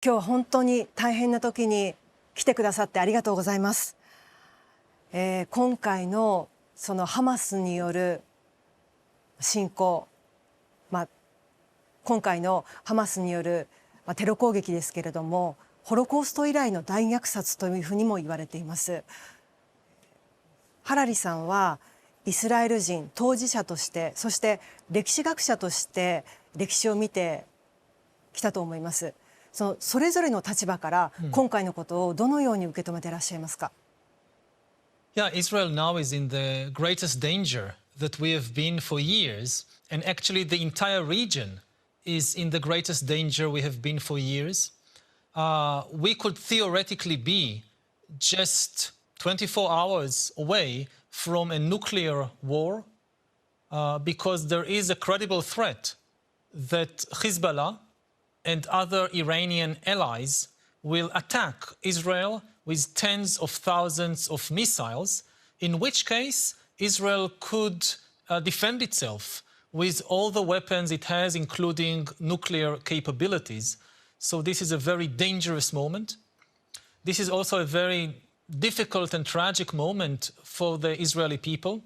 今日は本当に大変な時に来てくださってありがとうございます。今回のそのハマスによる侵攻、今回のハマスによるテロ攻撃ですけれども、ホロコースト以来の大虐殺というふうにも言われています。ハラリさんはイスラエル人当事者として、そして歴史学者として歴史を見てきたと思います。それぞれの立場から今回のことをどのように受け止めていらっしゃいますか。Yeah, Israel now is in the greatest danger that we have been for years, and actually the entire region is in the greatest danger we have been for years. We could theoretically be just 24 hours away from a nuclear war because there is a credible threat that Hezbollah and other Iranian allies will attack Israel with tens of thousands of missiles, in which case Israel could defend itself with all the weapons it has, including nuclear capabilities. So this is a very dangerous moment. This is also a very difficult and tragic moment for the Israeli people.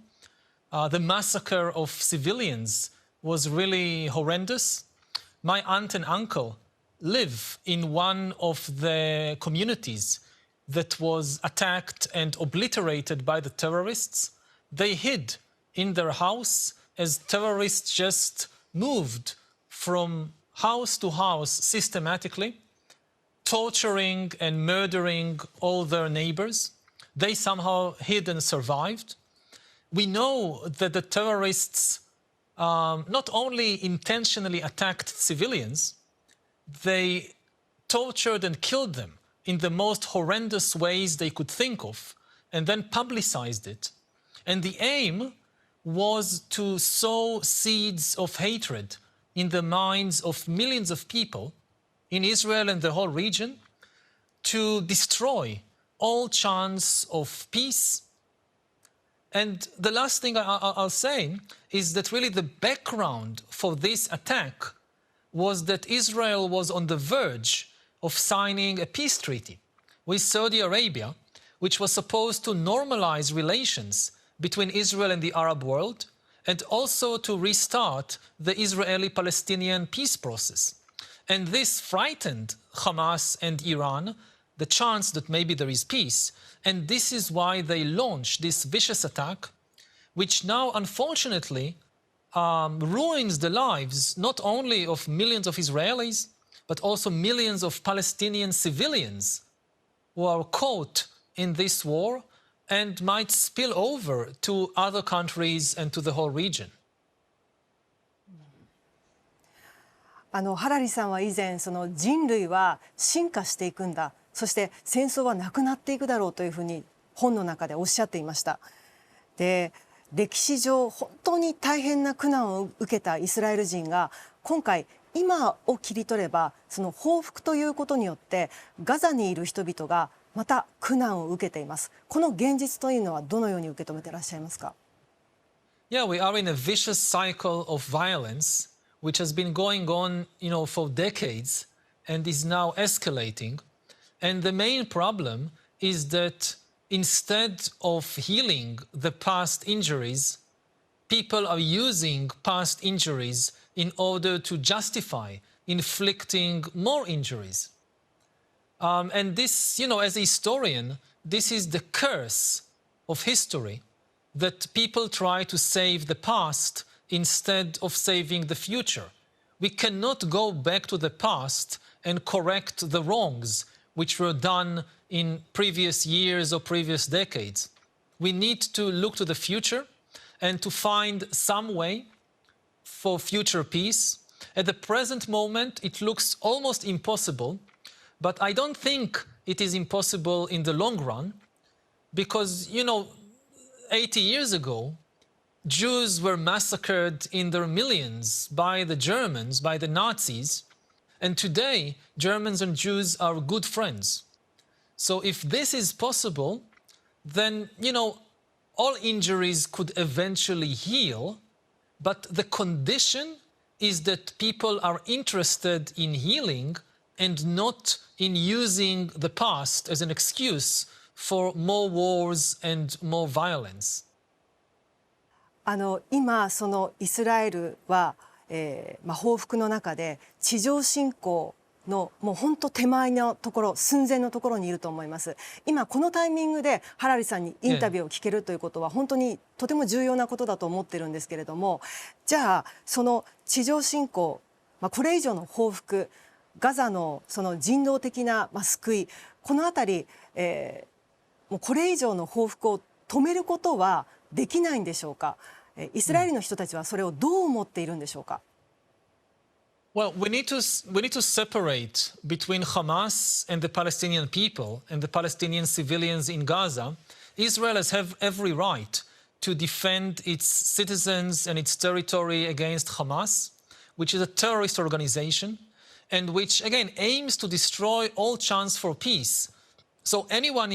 The massacre of civilians was really horrendous. My aunt and uncle live in one of the communities that was attacked and obliterated by the terrorists. They hid in their house as terrorists just moved from house to house systematically, torturing and murdering all their neighbors. They somehow hid and survived. We know that the terrorists not only intentionally attacked civilians, they tortured and killed them in the most horrendous ways they could think of, and then publicized it. And the aim was to sow seeds of hatred in the minds of millions of people in Israel and the whole region, to destroy all chance of peace. And the last thing I'll say is that really the background for this attack was that Israel was on the verge of signing a peace treaty with Saudi Arabia, which was supposed to normalize relations between Israel and the Arab world, and also to restart the Israeli-Palestinian peace process. And this frightened Hamas and Iran, the chance that maybe there is peace, and this is why they launched this vicious attack, which now, unfortunately, ruins the lives not only of millions of Israelis, but also millions of Palestinian civilians who are caught in this war and might spill over to other countries and to the whole region. ハラリさんは以前人類は進化していくんだ、そして戦争はなくなっていくだろうというふうに本の中でおっしゃっていました。で、歴史上本当に大変な苦難を受けたイスラエル人が今回今を切り取れば報復ということによってガザにいる人々がまた苦難を受けています。この現実というのはどのように受け止めていらっしゃいますか。Yeah, we are in a vicious cycle of violence which has been going on, for decades and is now escalating. And the main problem is that instead of healing the past injuries, people are using past injuries in order to justify inflicting more injuries. And this, as a historian, this is the curse of history, that people try to save the past instead of saving the future. We cannot go back to the past and correct the wrongs which were done in previous years or previous decades. We need to look to the future and to find some way for future peace. At the present moment, it looks almost impossible, but I don't think it is impossible in the long run because, 80 years ago, Jews were massacred in their millions by the Germans, by the Nazis, and today Germans and Jews are good friends. So if this is possible, then, all injuries could eventually heal, but the condition is that people are interested in healing and not in using the past as an excuse for more wars and more violence. 今そのイスラエルは、報復の中で地上侵攻のもう本当手前のところ寸前のところにいると思います。今このタイミングでハラリさんにインタビューを聞けるということは本当にとても重要なことだと思ってるんですけれども、じゃあその地上侵攻、これ以上の報復、ガザのその人道的な救い、このあたり、もうこれ以上の報復を止めることはできないんでしょうか。イスラエルの人たちはそれをどう思っているんでしょうか。Well, we need to separate between Hamas and the Palestinian people and the Palestinian civilians in Gaza. Israel has every right to defend its citizens and its territory against Hamas, which is a terrorist organization, and which again aims to destroy all chance for peace. So anyone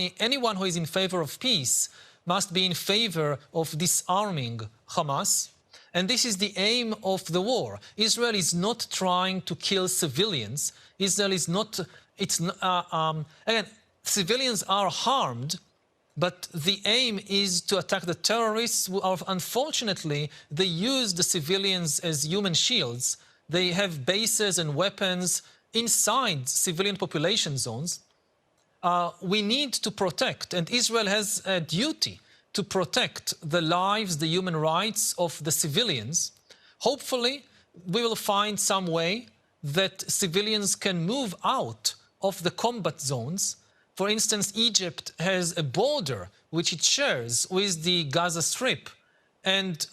who is in favor of peace must be in favor of disarming Hamas. And this is the aim of the war. Israel is not trying to kill civilians. Israel is not, again, civilians are harmed, but the aim is to attack the terrorists who are, unfortunately, they use the civilians as human shields. They have bases and weapons inside civilian population zones. We need to protect, and Israel has a duty to protect the lives, the human rights of the civilians. Hopefully, we will find some way that civilians can move out of the combat zones. For instance, Egypt has a border which it shares with the Gaza Strip, and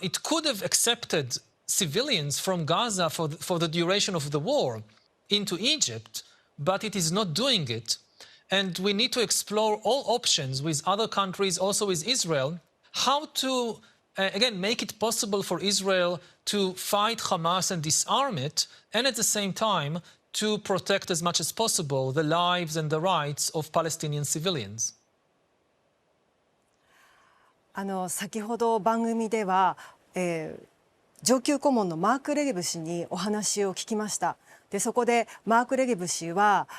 it could have accepted civilians from Gaza for the duration of the war into Egypt, but it is not doing it. And we need to explore all options with other countries, also with Israel, how to, again, make it possible for Israel to fight Hamas and disarm it, and at the same time, to protect as much as possible the lives and the rights of Palestinian civilians. 先ほど番組では、上級顧問のマーク・レゲブ氏にお話を聞きました。でそこでマーク・レゲブ氏は、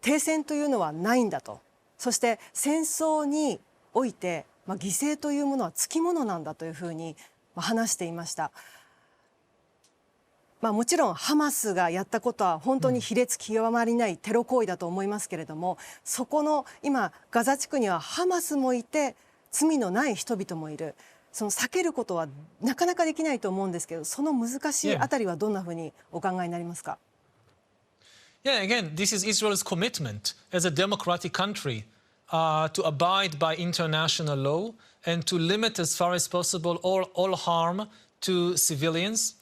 停戦というのはないんだと、そして戦争において、犠牲というものはつきものなんだというふうに話していました。もちろんハマスがやったことは本当に卑劣極まりないテロ行為だと思いますけれども、そこの今ガザ地区にはハマスもいて罪のない人々もいる。その避けることはなかなかできないと思うんですけど、その難しいあたりはどんなふうにお考えになりますか。Yeah, again, this is Israel's commitment as a democratic country to abide by international law and to limit as far as possible all harm to civilians.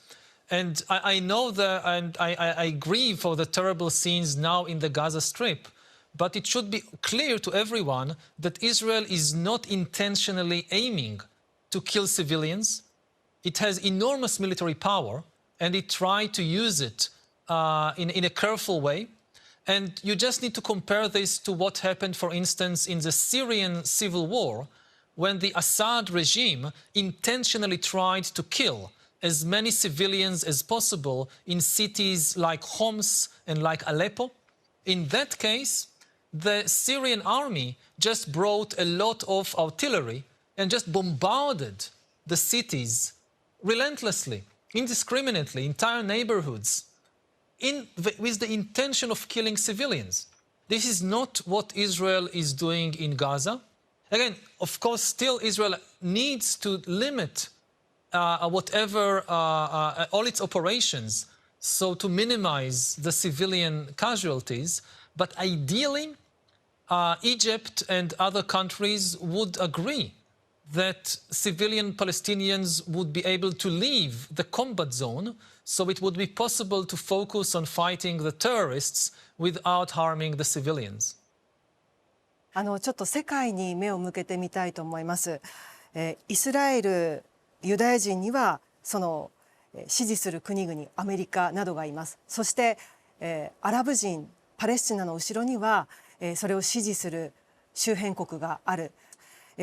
And I know that, and I grieve for the terrible scenes now in the Gaza Strip, but it should be clear to everyone that Israel is not intentionally aiming to kill civilians. It has enormous military power, and it tried to use it in a careful way. And you just need to compare this to what happened, for instance, in the Syrian civil war, when the Assad regime intentionally tried to kill as many civilians as possible in cities like Homs and like Aleppo. In that case, the Syrian army just brought a lot of artillery and just bombarded the cities relentlessly, indiscriminately, entire neighborhoods, with the intention of killing civilians. This is not what Israel is doing in Gaza. Again, of course, still Israel needs to limit all its operations, so to minimize the civilian casualties. But ideally, Egypt and other countries would agree that civilian Palestinians would be able to leave the combat zone, so it would be possible to focus on fighting the terrorists without harming the civilians. ちょっと世界に目を向けてみたいと思います。イスラエル、ユダヤ人にはその支持する国々、アメリカなどがいます。そして、アラブ人、パレスチナの後ろには、それを支持する周辺国がある。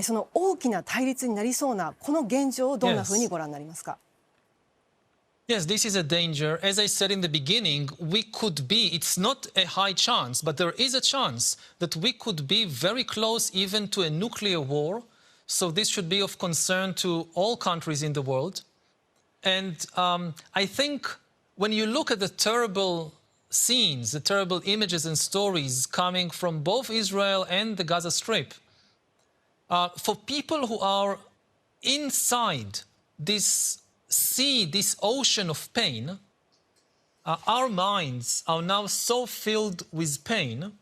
その大きな対立になりそうなこの現状をどんなふうにご覧になりますか。Yes, this is a danger. As I said in the beginning, we could be, it's not a high chance, but there is a chance that we could be very close even to a nuclear war. So this should be of concern to all countries in the world. And I think when you look at the terrible scenes, the terrible images and stories coming from both Israel and the Gaza Strip, for people who are inside this sea, this ocean of pain, our minds are now so filled with pain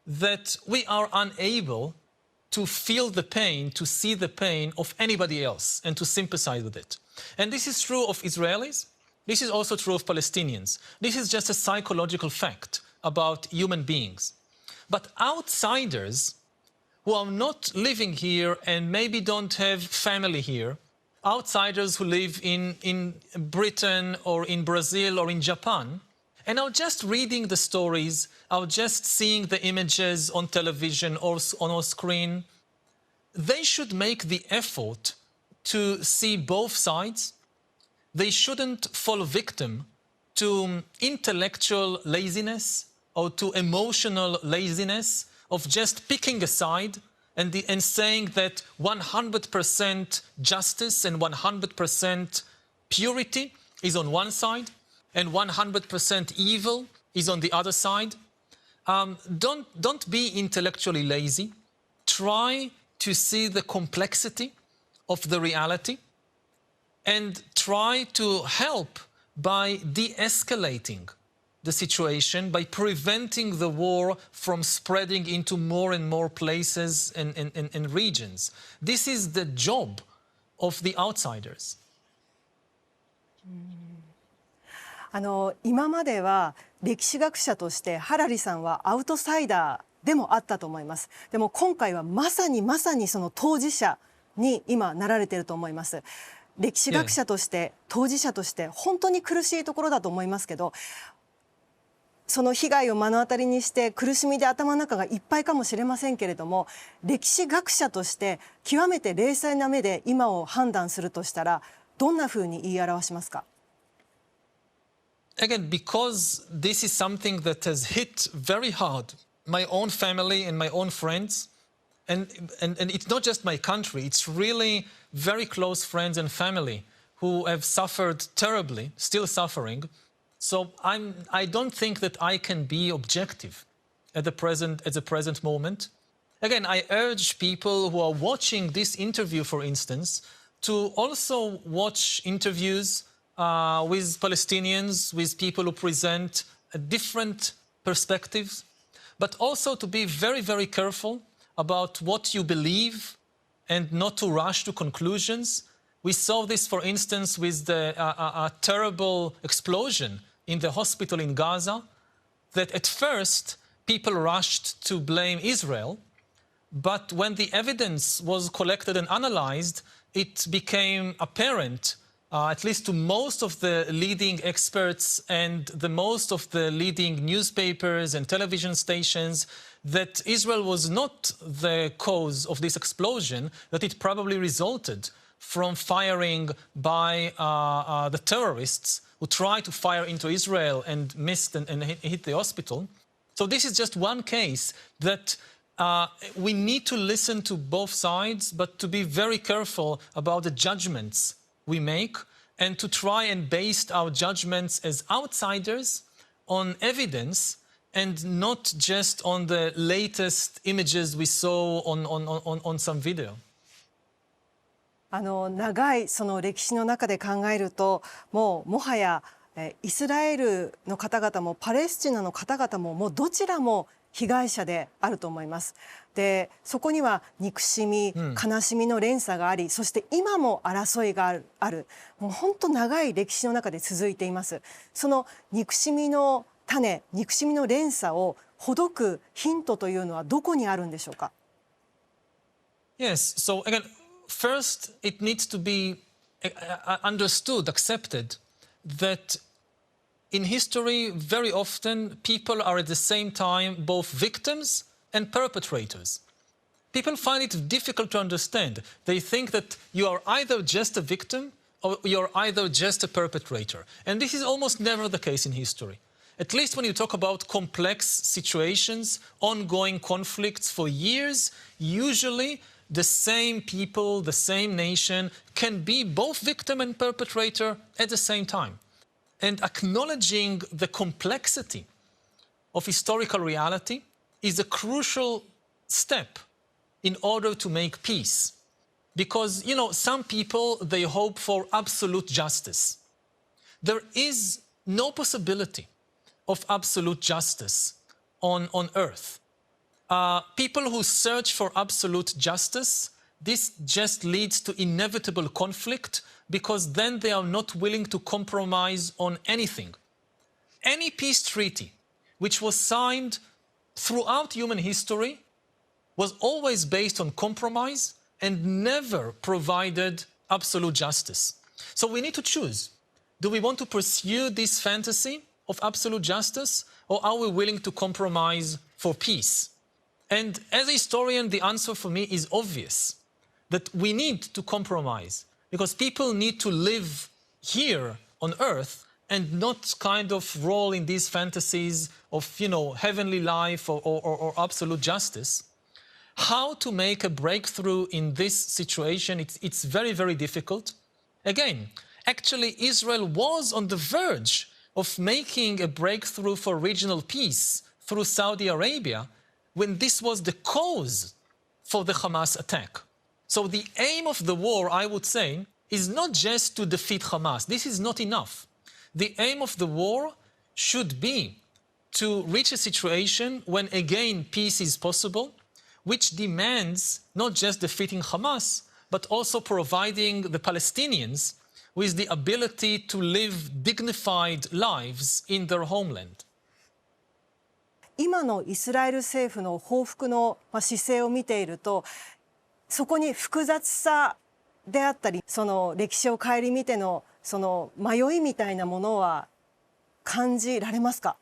that we are unable to feel the pain, to see the pain of anybody else and to sympathize with it. And this is true of Israelis. This is also true of Palestinians. This is just a psychological fact about human beings. But outsiders who are not living here and maybe don't have family here, outsiders who live in Britain or in Brazil or in Japan, and are just reading the stories, are just seeing the images on television or on our screen, they should make the effort to see both sides. They shouldn't fall victim to intellectual laziness or to emotional laziness of just picking a side and saying that 100% justice and 100% purity is on one side and 100% evil is on the other side. Don't be intellectually lazy. Try to see the complexity of the reality and try to help by de-escalating the situation, by preventing the war from spreading into more and more places and regions. This is the job of the outsiders. 今までは歴史学者としてハラリさんはアウトサイダーでもあったと思います。でも今回はまさにその当事者に今なられていると思います。歴史学者として当事者として本当に苦しいところだと思いますけど、その被害を目の当たりにして苦しみで頭の中がいっぱいかもしれませんけれども、歴史学者として極めて冷静な目で今を判断するとしたらどんなふうに言い表しますか？ Again, because this is something that has hit very hard my own family and my own friends, and it's not just my country, it's really very close friends and family who have suffered terribly, still suffering. So I don't think that I can be objective at the present moment. Again, I urge people who are watching this interview, for instance, to also watch interviews with Palestinians, with people who present different perspectives, but also to be very, very careful about what you believe and not to rush to conclusions. We saw this, for instance, with the terrible explosion in the hospital in Gaza, that at first people rushed to blame Israel, but when the evidence was collected and analyzed, it became apparent, at least to most of the leading experts and most of the leading newspapers and television stations, that Israel was not the cause of this explosion, that it probably resulted from firing by the terrorists who tried to fire into Israel and missed and hit the hospital. So this is just one case that we need to listen to both sides, but to be very careful about the judgments we make and to try and base our judgments as outsiders on evidence and not just on the latest images we saw on some video. 長いその歴史の中で考えるともはやイスラエルの方々もパレスチナの方々もどちらも被害者であると思います。でそこには憎しみ、悲しみの連鎖があり、そして今も争いがある、もう本当長い歴史の中で続いています。その憎しみの種、憎しみの連鎖をほどくヒントというのはどこにあるんでしょうか？ Yes, so again, first it needs to be understood, accepted that in history very often people are at the same time both victims and perpetrators. People find it difficult to understand. They think that you are either just a victim or you're either just a perpetrator. And this is almost never the case in history. At least when you talk about complex situations, ongoing conflicts for years, usually the same people, the same nation can be both victim and perpetrator at the same time. And acknowledging the complexity of historical reality is a crucial step in order to make peace. Because, you know, some people, they hope for absolute justice. There is no possibility of absolute justice on earth. People who search for absolute justice, this just leads to inevitable conflict because then they are not willing to compromise on anything. Any peace treaty which was signed throughout human history was always based on compromise and never provided absolute justice. So we need to choose. Do we want to pursue this fantasy of absolute justice, or are we willing to compromise for peace? And as a historian, the answer for me is obvious, that we need to compromise because people need to live here on earth and not kind of roll in these fantasies of, you know, heavenly life or absolute justice. How to make a breakthrough in this situation, it's very, very difficult. Again, actually, Israel was on the verge of making a breakthrough for regional peace through Saudi Arabia when this was the cause for the Hamas attack. So the aim of the war, I would say, is not just to defeat Hamas. This is not enough. The aim of the war should be to reach a situation when, again, peace is possible, which demands not just defeating Hamas, but also providing the Palestinians with the ability to live dignified lives in their homeland. 今のイスラエル政府の報復の姿勢を見ていると、そこに複雑さであったり、その歴史を顧みてのその迷いみたいなものは感じられますか?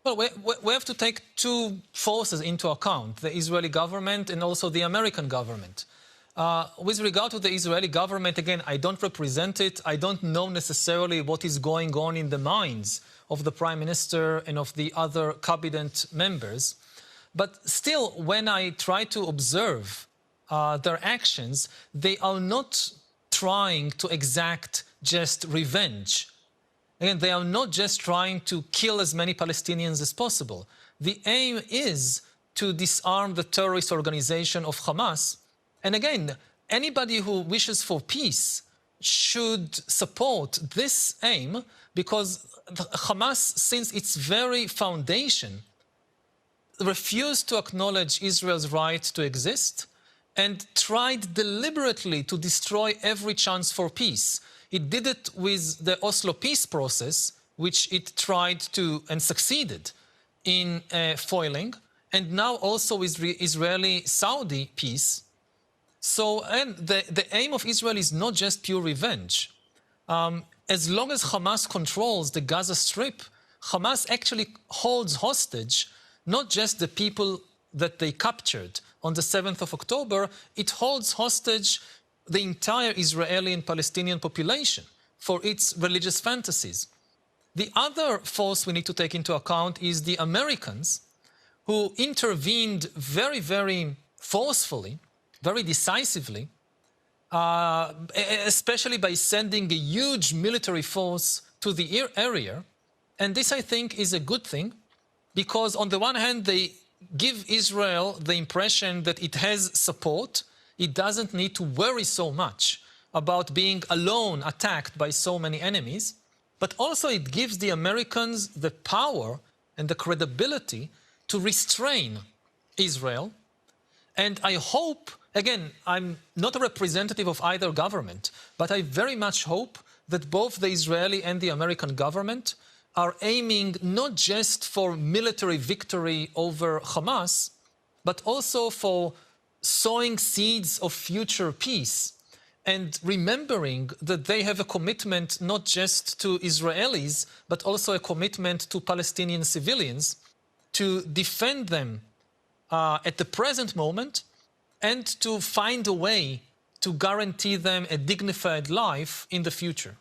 Well, we have to take two forces into account, the Israeli government and also the American government. With regard to the Israeli government, again, I don't represent it. I don't know necessarily what is going on in the minds of the Prime Minister and of the other cabinet members. But still, when I try to observe their actions, they are not trying to exact just revenge. Again, they are not just trying to kill as many Palestinians as possible. The aim is to disarm the terrorist organization of Hamas. And again, anybody who wishes for peace should support this aim because Hamas, since its very foundation, refused to acknowledge Israel's right to exist and tried deliberately to destroy every chance for peace. It did it with the Oslo peace process, which it tried to and succeeded in foiling, and now also with Israeli-Saudi peace. So, and the aim of Israel is not just pure revenge. As long as Hamas controls the Gaza Strip, Hamas actually holds hostage not just the people that they captured on the 7th of October, it holds hostage the entire Israeli and Palestinian population for its religious fantasies. The other force we need to take into account is the Americans, who intervened very, very forcefully, very decisively, especially by sending a huge military force to the area. And this, I think, is a good thing, because on the one hand, they give Israel the impression that it has support. It doesn't need to worry so much about being alone attacked by so many enemies, but also it gives the Americans the power and the credibility to restrain Israel. And I hope, again, I'm not a representative of either government, but I very much hope that both the Israeli and the American government are aiming not just for military victory over Hamas, but also for sowing seeds of future peace and remembering that they have a commitment not just to Israelis, but also a commitment to Palestinian civilians to defend them at the present moment and to find a way to guarantee them a dignified life in the future.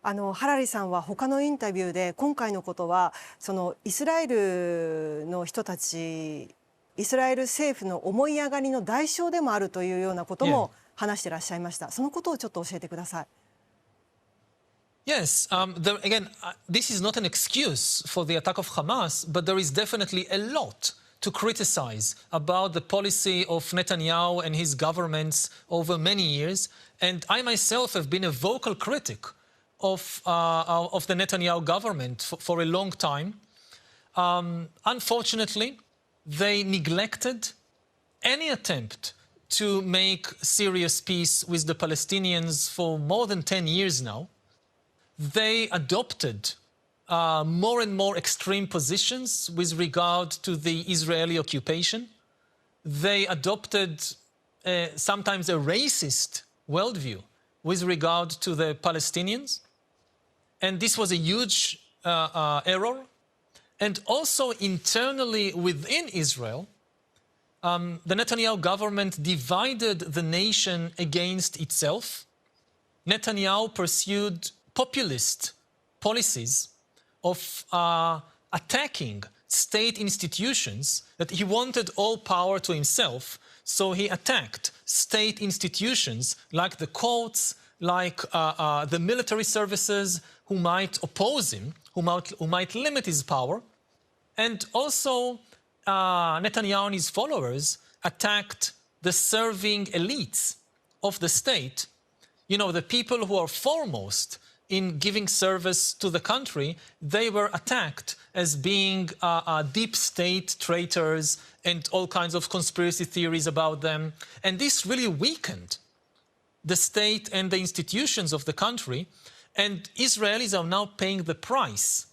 ハラリさんは他のインタビューで今回のことはそのイスラエルの人たちイスラエル政府の思い上がりの代償でもあるというようなことも話していらっしゃいました。そのことをちょっと教えてください。Yes, again, this is not an excuse for the attack of Hamas, but there is definitely a lot to criticize about the policy of Netanyahu and his governments over many years. And I myself have been a vocal critic of the Netanyahu government for a long time. Unfortunately, they neglected any attempt to make serious peace with the Palestinians for more than 10 years now. They adopted more and more extreme positions with regard to the Israeli occupation. They adopted sometimes a racist worldview with regard to the Palestinians. And this was a huge error. And also internally within Israel, the Netanyahu government divided the nation against itself. Netanyahu pursued populist policies of attacking state institutions, that he wanted all power to himself, so he attacked state institutions like the courts, like the military services who might oppose him, who might limit his power. And also Netanyahu and his followers attacked the serving elites of the state, you know, the people who are foremost in giving service to the country. They were attacked as being deep state traitors and all kinds of conspiracy theories about them. And this really weakened the state and the institutions of the country. And Israelis are now paying the price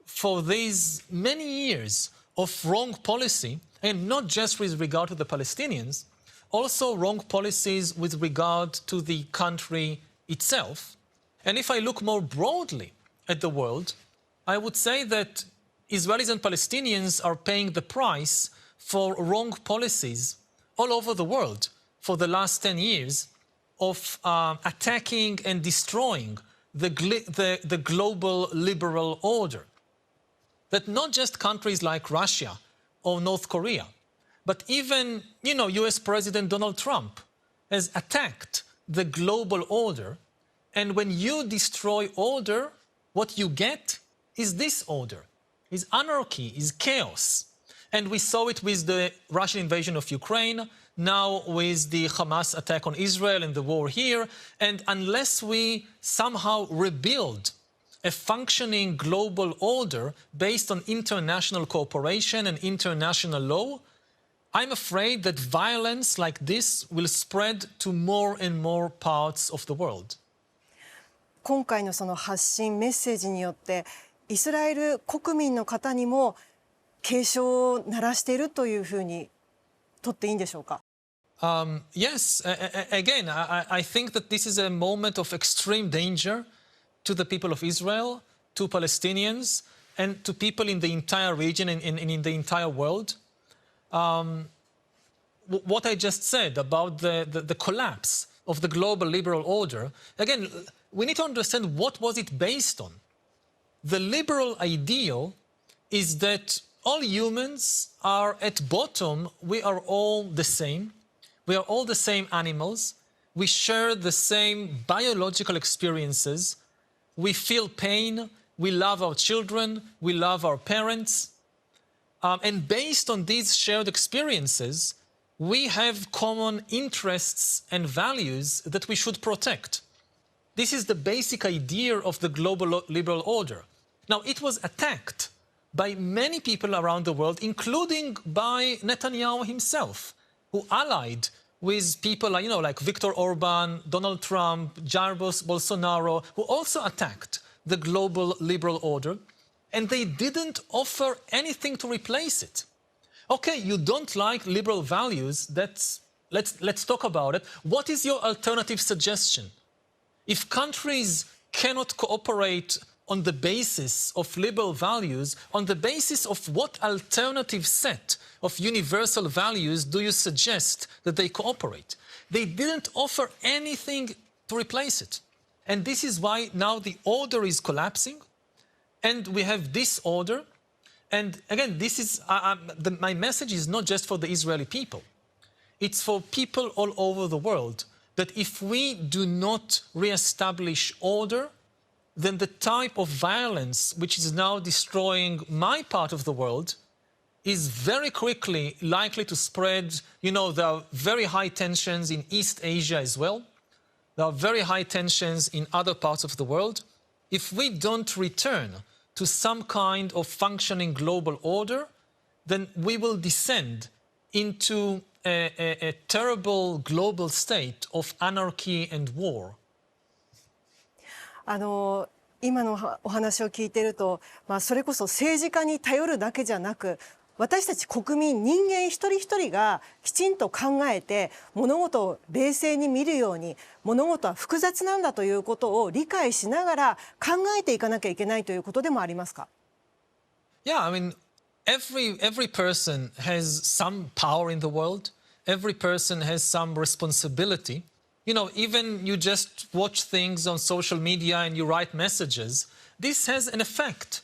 for these many years of wrong policy, and not just with regard to the Palestinians, also wrong policies with regard to the country itself. And if I look more broadly at the world, I would say that Israelis and Palestinians are paying the price for wrong policies all over the world for the last 10 years of attacking and destroying the global liberal order. That not just countries like Russia or North Korea, but even, you know, US President Donald Trump has attacked the global order. And when you destroy order, what you get is disorder, is anarchy, is chaos. And we saw it with the Russian invasion of Ukraine, now with the Hamas attack on Israel and the war here. And unless we somehow rebuild a functioning global order based on international cooperation and international law, I'm afraid that violence like this will spread to more and more parts of the world. 今回のその発信メッセージによってイスラエル国民の方にも警鐘を鳴らしているというふうにとっていいんでしょうか。Yes, again, I think that this is a moment of extreme danger to the people of Israel, to Palestinians, and to people in the entire region and in the entire world. What I just said about the collapse of the global liberal order, again, we need to understand what was it based on. The liberal ideal is that all humans are at bottom, we are all the same. We are all the same animals. We share the same biological experiences. We feel pain. We love our children. We love our parents. And based on these shared experiences, we have common interests and values that we should protect. This is the basic idea of the global liberal order. Now, it was attacked by many people around the world, including by Netanyahu himself, who allied with people like, like Viktor Orban, Donald Trump, Jair Bolsonaro, who also attacked the global liberal order, and they didn't offer anything to replace it. Okay, you don't like liberal values, let's talk about it. What is your alternative suggestion? If countries cannot cooperate on the basis of liberal values, on the basis of what alternative set of universal values do you suggest that they cooperate? They didn't offer anything to replace it. And this is why now the order is collapsing, and we have disorder. And again, this is my message is not just for the Israeli people. It's for people all over the world, that if we do not reestablish order, then the type of violence which is now destroying my part of the world is very quickly likely to spread. You know, there are very high tensions in East Asia as well. There are very high tensions in other parts of the world. If we don't return to some kind of functioning global order, then we will descend into a terrible global state of anarchy and war. 今のお話を聞いていると、それこそ政治家に頼るだけじゃなく、私たち国民、人間一人一人がきちんと考えて物事を冷静に見るように、物事は複雑なんだということを理解しながら考えていかなきゃいけないということでもありますか？ Yeah, I mean, every person has some power in the world. Every person has some responsibility. You know, even you just watch things on social media and you write messages, this has an effect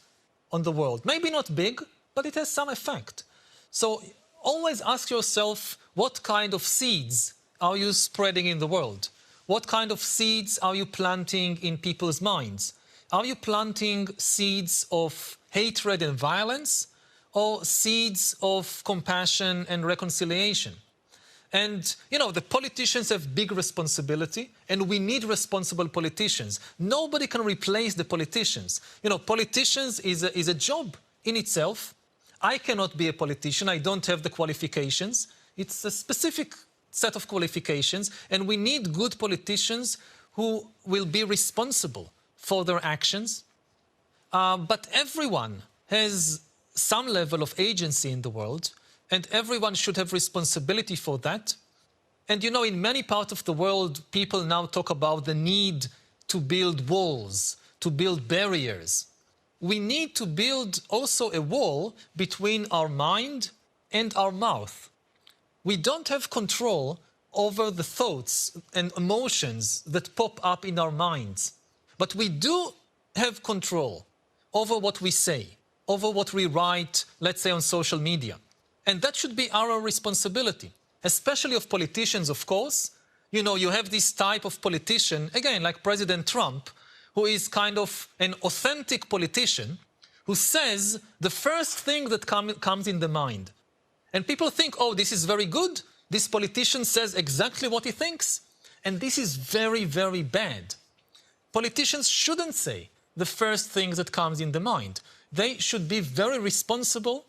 on the world. Maybe not big, but it has some effect. So always ask yourself, what kind of seeds are you spreading in the world? What kind of seeds are you planting in people's minds? Are you planting seeds of hatred and violence, or seeds of compassion and reconciliation? And, you know, the politicians have big responsibility, and we need responsible politicians. Nobody can replace the politicians. You know, politicians is a job in itself. I cannot be a politician. I don't have the qualifications. It's a specific set of qualifications, and we need good politicians who will be responsible for their actions. But everyone has some level of agency in the world, and everyone should have responsibility for that. And you know, in many parts of the world, people now talk about the need to build walls, to build barriers. We need to build also a wall between our mind and our mouth. We don't have control over the thoughts and emotions that pop up in our minds. But we do have control over what we say, over what we write, let's say on social media. And that should be our responsibility, especially of politicians, of course. You know, you have this type of politician, again, like President Trump, who is kind of an authentic politician who says the first thing that comes in the mind. And people think, oh, this is very good. This politician says exactly what he thinks. And this is very, very bad. Politicians shouldn't say the first thing that comes in the mind. They should be very responsible.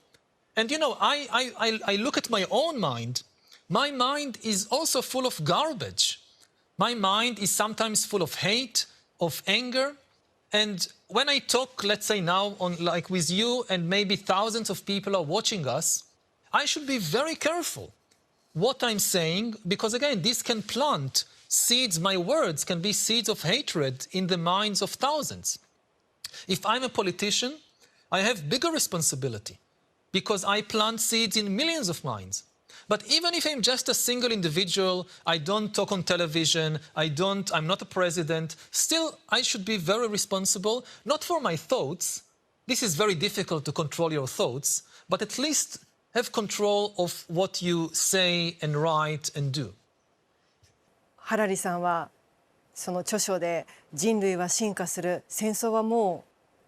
And, you know, I look at my own mind. My mind is also full of garbage. My mind is sometimes full of hate, of anger. And when I talk, let's say now, like with you, and maybe thousands of people are watching us, I should be very careful what I'm saying, because, again, this can plant seeds. My words can be seeds of hatred in the minds of thousands. If I'm a politician, I have bigger responsibility, because I plant seeds in millions of minds. But even if I'm just a single individual, I don't talk on television, I'm not a president, still I should be very responsible, not for my thoughts. This is very difficult to control your thoughts, but at least have control of what you say and write and do. ハラリさんはその著書で人類は進化する、戦争はも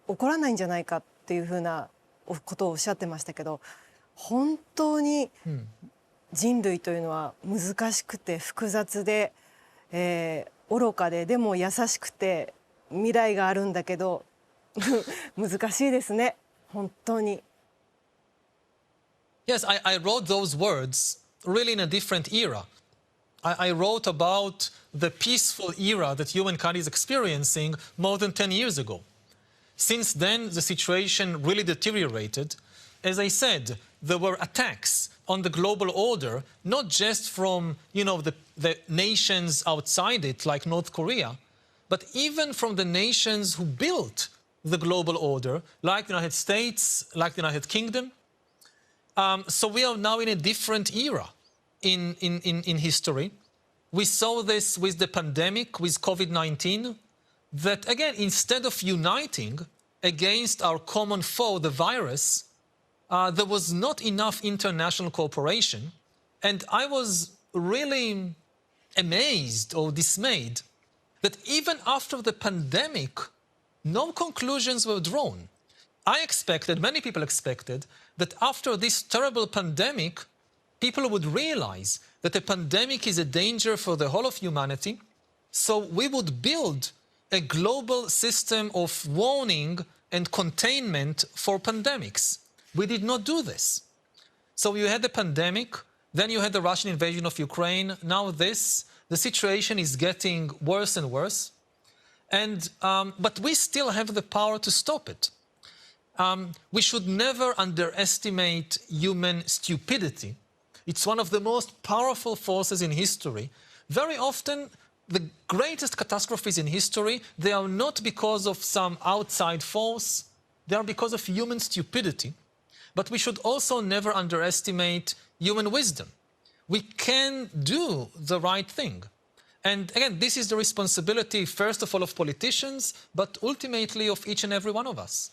う起こらないんじゃないかっていうふうなことをおっしゃってましたけど、本当に人類というのは難しくて複雑で、愚かで、でも優しくて未来があるんだけど難しいですね、本当に。Yes, I wrote those words really in a different era. I wrote about the peaceful era that humankind is experiencing more than 10 years ago. Since then, the situation really deteriorated. As I said, there were attacks on the global order, not just from, you know, the nations outside it, like North Korea, but even from the nations who built the global order, like the United States, like the United Kingdom. So we are now in a different era in history. We saw this with the pandemic, with COVID-19, that again, instead of uniting against our common foe, the virus, there was not enough international cooperation. And I was really amazed or dismayed that even after the pandemic, no conclusions were drawn. I expected, many people expected, that after this terrible pandemic, people would realize that a pandemic is a danger for the whole of humanity, so we would build a global system of warning and containment for pandemics. We did not do this. So you had the pandemic, then you had the Russian invasion of Ukraine, now this. The situation is getting worse and worse. But we still have the power to stop it. We should never underestimate human stupidity. It's one of the most powerful forces in history. Very often, the greatest catastrophes in history, they are not because of some outside force, they are because of human stupidity. But we should also never underestimate human wisdom. We can do the right thing. And again, this is the responsibility, first of all, of politicians, but ultimately of each and every one of us.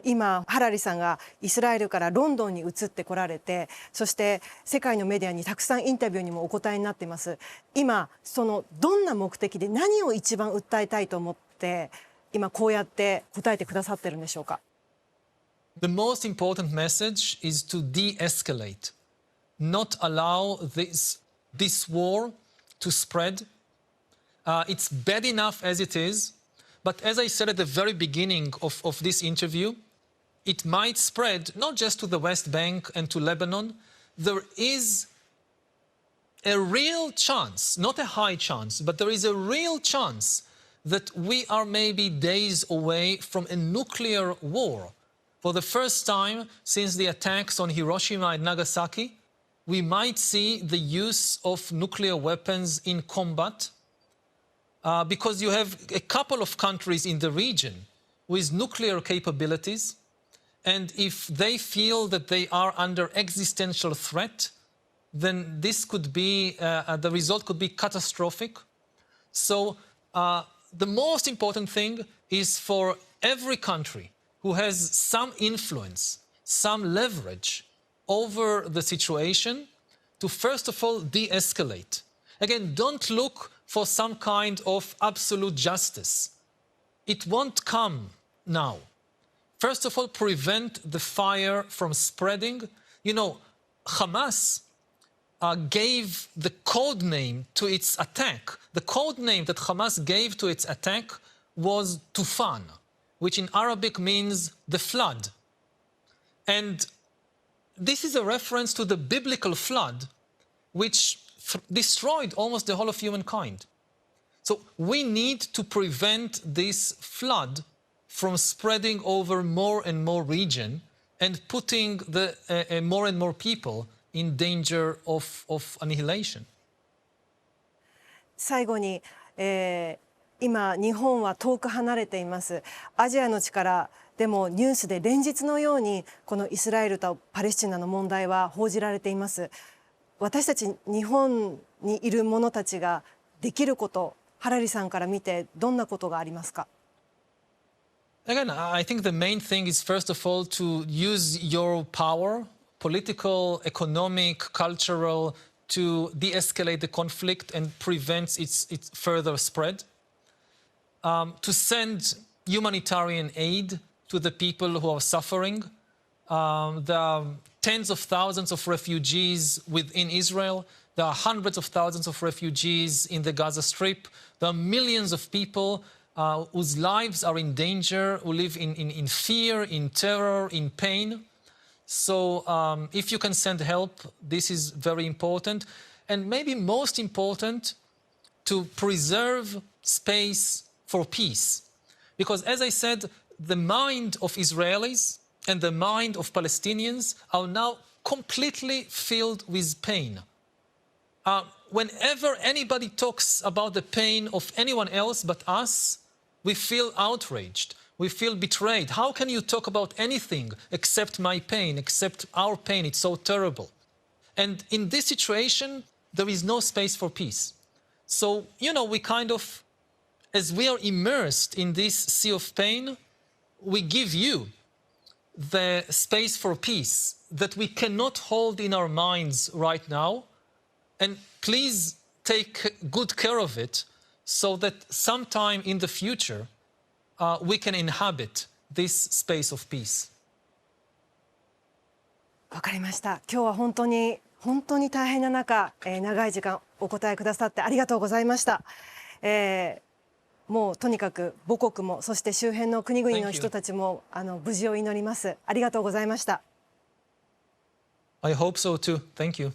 今ハラリさんがイスラエルからロンドンに移ってこられて、そして世界のメディアにたくさんインタビューにもお答えになっています。今どんな目的で何を一番訴えたいと思って今こうやって答えてくださってるんでしょうか。The most important message is to de-escalate, not allow this war to spread. It's bad enough as it is. But as I said at the very beginning of this interview, it might spread not just to the West Bank and to Lebanon. There is a real chance, not a high chance, but there is a real chance that we are maybe days away from a nuclear war. For the first time since the attacks on Hiroshima and Nagasaki, we might see the use of nuclear weapons in combat. Because you have a couple of countries in the region with nuclear capabilities, and if they feel that they are under existential threat, then this could be, the result could be catastrophic. So the most important thing is for every country who has some influence, some leverage over the situation to first of all de-escalate. Again, don't look for some kind of absolute justice. It won't come now. First of all, prevent the fire from spreading. You know, Hamas gave the code name to its attack. The code name that Hamas gave to its attack was Tufan, which in Arabic means the flood. And this is a reference to the biblical flood, which destroyed almost the whole of humankind. So we need to prevent this flood from spreading over more and more region and putting more and more people in danger of annihilation. 最後に、今日本は遠く離れています。アジアの力でもニュースで連日のようにこのイスラエルとパレスチナの問題は報じられています。私たち日本にいる者たちができること、ハラリさんから見てどんなことがありますか。Again, I think the main thing is first of all to use your power, political, economic, cultural, to de-escalate the conflict and prevent its further spread. To send humanitarian aid to the people who are suffering. There are tens of thousands of refugees within Israel. There are hundreds of thousands of refugees in the Gaza Strip. There are millions of people whose lives are in danger, who live in fear, in terror, in pain. So if you can send help, this is very important. And maybe most important, to preserve space for peace. Because as I said, the mind of Israelis and the mind of Palestinians are now completely filled with pain. Whenever anybody talks about the pain of anyone else but us, We feel outraged. We feel betrayed. How can you talk about anything except my pain, except our pain? It's so terrible. And in this situation, there is no space for peace. So, we kind of, as we are immersed in this sea of pain, we give you the space for peace that we cannot hold in our minds right now. And please take good care of it so that sometime in the future, we can inhabit this space of peace. わかりました。今日は本当に大変な中、長い時間お答えくださってありがとうございました。もうとにかく母国もそして周辺の国々の人たちも無事を祈ります。ありがとうございました。I hope so too. Thank you.